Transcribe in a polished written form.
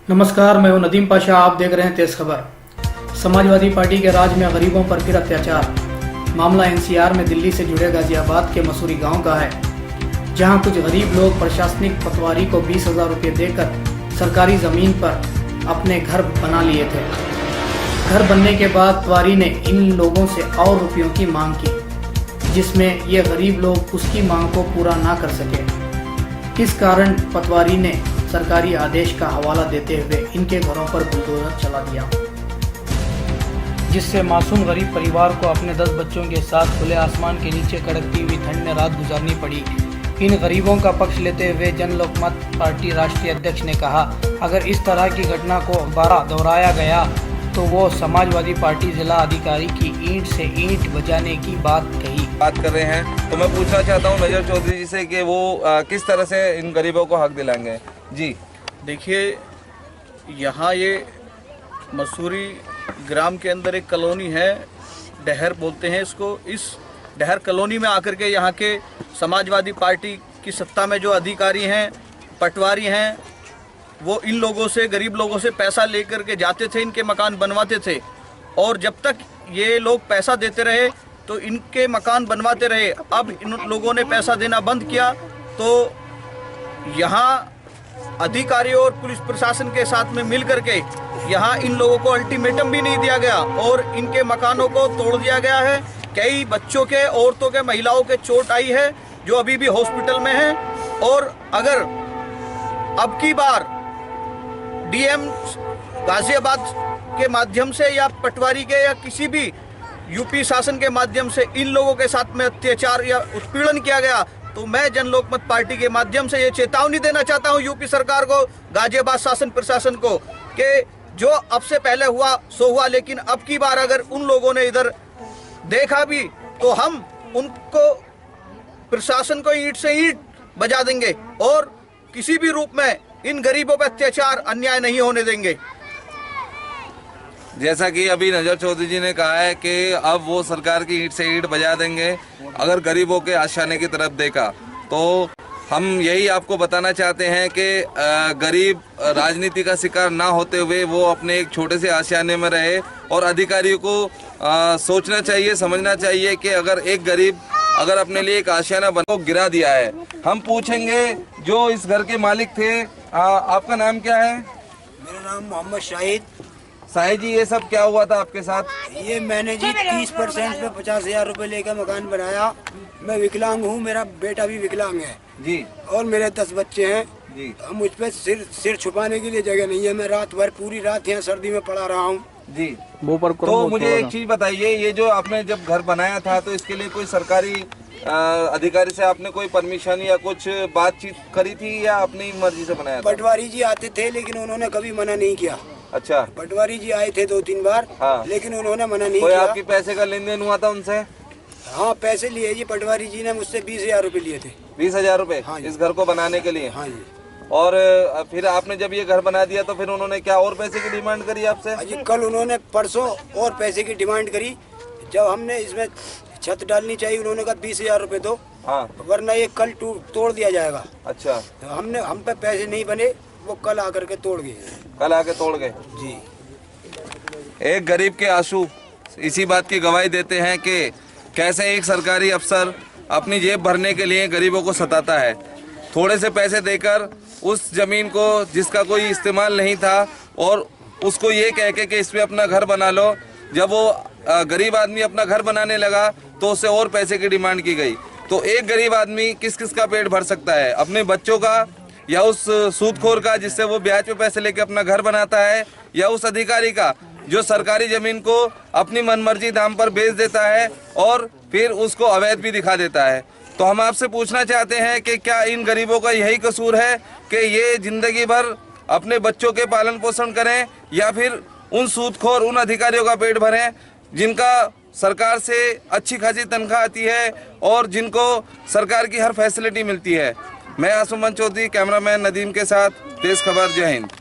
नमस्कार, मैं हूं नदीम पाशा। आप देख रहे हैं तेज खबर। समाजवादी पार्टी के राज में गरीबों पर फिर अत्याचार। मामला एनसीआर में दिल्ली से जुड़े गाजियाबाद के मसूरी गांव का है, जहां कुछ गरीब लोग प्रशासनिक पटवारी को 20,000 रुपये देकर सरकारी जमीन पर अपने घर बना लिए थे। घर बनने के बाद पटवारी ने इन लोगों से और रुपयों की मांग की, जिसमें ये गरीब लोग उसकी मांग को पूरा ना कर सके। इस कारण पटवारी ने सरकारी आदेश का हवाला देते हुए इनके घरों पर बुलडोजर चला दिया, जिससे मासूम गरीब परिवार को अपने 10 बच्चों के साथ खुले आसमान के नीचे कड़कती हुई ठंड में रात गुजारनी पड़ी। इन गरीबों का पक्ष लेते हुए जन लोकमत पार्टी राष्ट्रीय अध्यक्ष ने कहा, अगर इस तरह की घटना को दोबारा दोहराया गया तो वो समाजवादी पार्टी जिला अधिकारी की ईंट से ईंट बजाने की बात कर रहे हैं। तो मैं पूछना चाहता हूं नजर चौधरी जी से कि वो किस तरह से इन गरीबों को हक दिलाएंगे। जी देखिए, यहाँ ये मसूरी ग्राम के अंदर एक कॉलोनी है, डहर बोलते हैं इसको। इस डहर कॉलोनी में आकर के यहाँ के समाजवादी पार्टी की सत्ता में जो अधिकारी हैं, पटवारी हैं, वो इन लोगों से, गरीब लोगों से पैसा लेकर के जाते थे, इनके मकान बनवाते थे। और जब तक ये लोग पैसा देते रहे तो इनके मकान बनवाते रहे। अब इन लोगों ने पैसा देना बंद किया तो यहाँ अधिकारियों और पुलिस प्रशासन के साथ में मिल करके यहाँ इन लोगों को अल्टीमेटम भी नहीं दिया गया और इनके मकानों को तोड़ दिया गया है। कई बच्चों के, औरतों के, महिलाओं के चोट आई है जो अभी भी हॉस्पिटल में हैं। और अगर अब की बार डीएम गाजियाबाद के माध्यम से या पटवारी के या किसी भी यूपी शासन के माध्यम से इन लोगों के साथ में अत्याचार या उत्पीड़न किया गया तो मैं जन लोकमत पार्टी के माध्यम से ये चेतावनी देना चाहता हूँ यूपी सरकार को, गाजियाबाद शासन प्रशासन को, कि जो अब से पहले हुआ सो हुआ, लेकिन अब की बार अगर उन लोगों ने इधर देखा भी तो हम उनको, प्रशासन को ईंट से ईंट बजा देंगे और किसी भी रूप में इन गरीबों पर अत्याचार, अन्याय नहीं होने देंगे। जैसा कि अभी नजर चौधरी जी ने कहा है कि अब वो सरकार की ईंट से ईंट बजा देंगे अगर गरीबों के आशियाने की तरफ देखा। तो हम यही आपको बताना चाहते हैं कि गरीब राजनीति का शिकार ना होते हुए वो अपने एक छोटे से आशियाने में रहे और अधिकारियों को सोचना चाहिए, समझना चाहिए कि अगर एक गरीब अगर अपने लिए एक आशियाना बना गिरा दिया है। हम पूछेंगे जो इस घर के मालिक थे, आपका नाम क्या है? मेरा नाम मोहम्मद शाहिद जी, ये सब क्या हुआ था आपके साथ? ये मैंने जी 30% पे 50,000 रुपए लेकर मकान बनाया। मैं विकलांग हूँ, मेरा बेटा भी विकलांग है जी, और मेरे 10 बच्चे हैं जी। मुझ पे सिर छुपाने के लिए जगह नहीं है। मैं रात भर, पूरी रात यहाँ सर्दी में पड़ा रहा हूँ जी। तो मुझे एक चीज बताइए, ये जो आपने जब घर बनाया था तो इसके लिए कोई सरकारी अधिकारी से आपने कोई परमिशन या कुछ बातचीत करी थी या अपनी मर्जी से बनाया था? पटवारी जी आते थे लेकिन उन्होंने कभी मना नहीं किया। अच्छा, पटवारी जी आए थे 2-3 बार। हाँ। लेकिन उन्होंने मना नहीं कोई किया। आपकी पैसे का लेन देन हुआ था उनसे? हाँ, पैसे लिए जी, पटवारी जी ने मुझसे 20,000 रुपए लिए थे। 20,000 रुपए? हाँ, इस घर को बनाने के लिए? हाँ जी। और फिर आपने जब ये घर बना दिया तो फिर उन्होंने क्या और पैसे की डिमांड करी आपसे? जी, कल उन्होंने, परसों और पैसे की डिमांड करी। जब हमने इसमें छत डालनी चाहिए, उन्होंने कहा 20,000 रुपए दो, हाँ, वरना ये कल तोड़ दिया जाएगा। अच्छा। तो हम पे पैसे नहीं बने, वो कल आकर के तोड़ गए। कल आके तोड़ गए जी। एक गरीब के आंसू इसी बात की गवाही देते हैं कि कैसे एक सरकारी अफसर अपनी जेब भरने के लिए गरीबों को सताता है। थोड़े से पैसे देकर उस जमीन को जिसका कोई इस्तेमाल नहीं था और उसको ये कह के कि इस पे अपना घर बना लो, जब वो गरीब आदमी अपना घर बनाने लगा तो उससे और पैसे की डिमांड की गई। तो एक गरीब आदमी किस किस का पेट भर सकता है? अपने बच्चों का, या उस सूदखोर का जिससे वो ब्याज पे पैसे लेके अपना घर बनाता है, या उस अधिकारी का जो सरकारी जमीन को अपनी मनमर्जी दाम पर बेच देता है और फिर उसको अवैध भी दिखा देता है। तो हम आपसे पूछना चाहते हैं कि क्या इन गरीबों का यही कसूर है कि ये जिंदगी भर अपने बच्चों के पालन पोषण करें, या फिर उन सूदखोर, उन अधिकारियों का पेट भरें जिनका सरकार से अच्छी खासी तनख्वाह आती है और जिनको सरकार की हर फैसिलिटी मिलती है? मैं आसुमन चौधरी, कैमरामैन नदीम के साथ, तेज खबर। जय हिंद।